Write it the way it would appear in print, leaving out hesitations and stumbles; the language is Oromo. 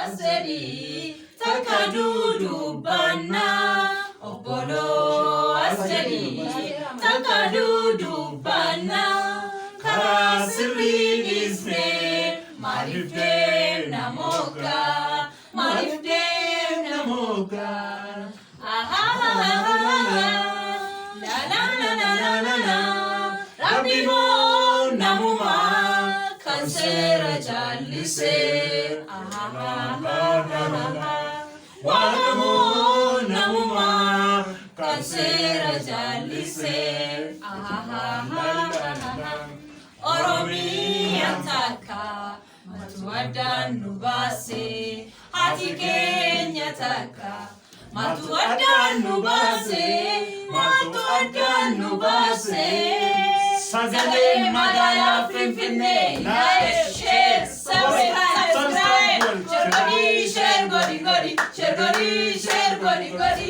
asedi takadudu bana obolo asedi takadudu bana karasiri isne marifte namoka aha la la la la la la rabimo namuma kansera jalise aha wamo namuma kansera jalise aha Oromia taka matuada nubase hati Kenya taka matuada nubase Sagale magala finfine like share subscribe share godi